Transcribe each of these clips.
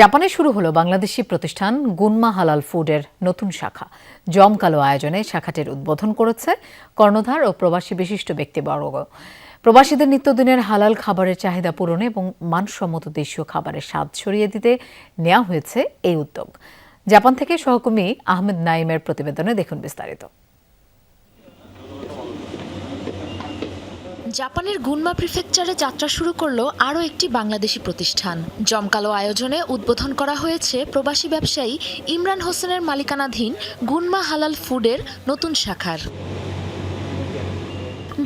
জাপানে শুরু হলো বাংলাদেশি প্রতিষ্ঠান গুনমা হালাল ফুডের নতুন শাখা। জমকালো আয়োজনে শাখাটির উদ্বোধন করেছে কর্ণধার ও প্রবাসী বিশিষ্ট ব্যক্তিবর্গ। প্রবাসীদের নিত্যদিনের হালাল খাবারের চাহিদা পূরণে এবং মানসম্মত দেশীয় খাবারের স্বাদ ছড়িয়ে দিতে নেওয়া হয়েছে এই উদ্যোগ। জাপান থেকে সহকর্মী আহমেদ নাইমের প্রতিবেদনে দেখুন বিস্তারিত। জাপানের গুনমা প্রিফেকচারে যাত্রা শুরু করলো আরও একটি বাংলাদেশি প্রতিষ্ঠান। জমকালো আয়োজনে উদ্বোধন করা হয়েছে প্রবাসী ব্যবসায়ী ইমরান হোসেনের মালিকানাধীন গুনমা হালাল ফুডের নতুন শাখার।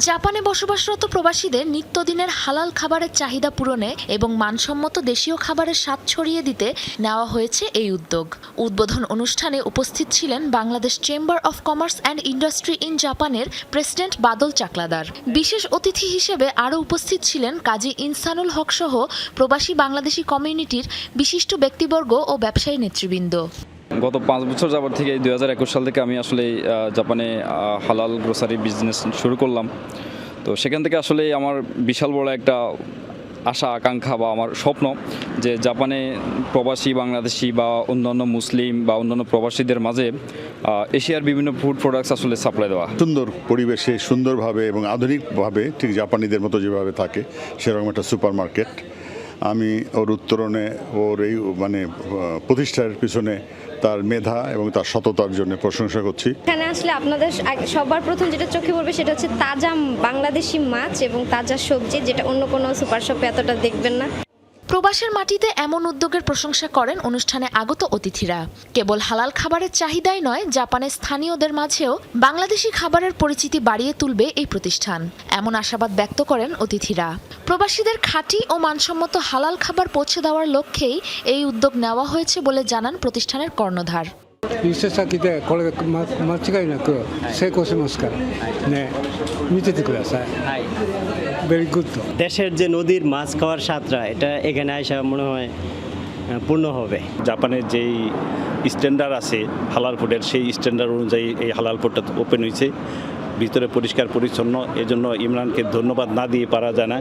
জাপানে বসবাসরত প্রবাসীদের নিত্যদিনের হালাল খাবারের চাহিদা পূরণে এবং মানসম্মত দেশীয় খাবারের স্বাদ ছড়িয়ে দিতে নেওয়া হয়েছে এই উদ্যোগ। উদ্বোধন অনুষ্ঠানে উপস্থিত ছিলেন Bangladesh chamber of commerce and industry in জাপানের প্রেসিডেন্ট বাদল চাকলাদার। বিশেষ অতিথি হিসেবে আরও উপস্থিত ছিলেন কাজী ইনসানুল হক সহ প্রবাসী বাংলাদেশি কমিউনিটির বিশিষ্ট ব্যক্তিবর্গ ও ব্যবসায়ী নেতৃবৃন্দ। গত 5 বছর যাবত থেকে 2021 সাল থেকে আমি আসলে জাপানে হালাল গ্রোসারি বিজনেস শুরু করলাম। তো সেখান থেকে আসলে আমার বিশাল বড় একটা আশা আকাঙ্ক্ষা বা আমার স্বপ্ন যে জাপানে প্রবাসী বাংলাদেশি বা অন্যান্য মুসলিম বা অন্যান্য প্রবাসীদের মাঝে এশিয়ার বিভিন্ন ফুড প্রোডাক্টস আসলে সাপ্লাই দেওয়া। সুন্দর পরিবেশে সুন্দরভাবে এবং আধুনিকভাবে ঠিক জাপানিদের মতো যেভাবে থাকে সেরকম একটা সুপার মার্কেট। আমি ওর উত্তরণে ওর এই প্রতিষ্ঠার পিছনে তার মেধা এবং তার সততার জন্য প্রশংসা করছি। এখানে আসলে আপনাদের সবার প্রথম যেটা চোখে পড়বে সেটা হচ্ছে তাজা বাংলাদেশি মাছ এবং তাজা সবজি, যেটা অন্য কোনো সুপার শপে এতটা দেখবেন না। প্রবাসের মাটিতে এমন উদ্যোগের প্রশংসা করেন অনুষ্ঠানে আগত অতিথিরা। কেবল হালাল খাবারের চাহিদাই নয়, জাপানের স্থানীয়দের মাঝেও বাংলাদেশি খাবারের পরিচিতি বাড়িয়ে তুলবে এই প্রতিষ্ঠান, এমন আশাবাদ ব্যক্ত করেন অতিথিরা। প্রবাসীদের খাঁটি ও মানসম্মত হালাল খাবার পৌঁছে দেওয়ার লক্ষ্যেই এই উদ্যোগ নেওয়া হয়েছে বলে জানান প্রতিষ্ঠানের কর্ণধার। দেশের যে নদীর মাছ খাওয়ার স্বাদটা এটা এখানে আসা মনে হয় পূর্ণ হবে। জাপানের যেই স্ট্যান্ডার্ড আছে হালাল ফুডের, সেই স্ট্যান্ডার্ড অনুযায়ী এই হালাল ফুডটা ওপেন হয়েছে, ভিতরে পরিষ্কার পরিচ্ছন্ন। এজন্য ইমরানকে ধন্যবাদ না দিয়ে পারা যায় না।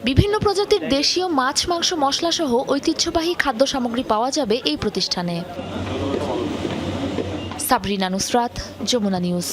বিভিন্ন প্রজাতির দেশীয় মাছ, মাংস, মশলা সহ ঐতিহ্যবাহী খাদ্য সামগ্রী পাওয়া যাবে এই প্রতিষ্ঠানে। সাবরিনা নুসরাত, যমুনা নিউজ।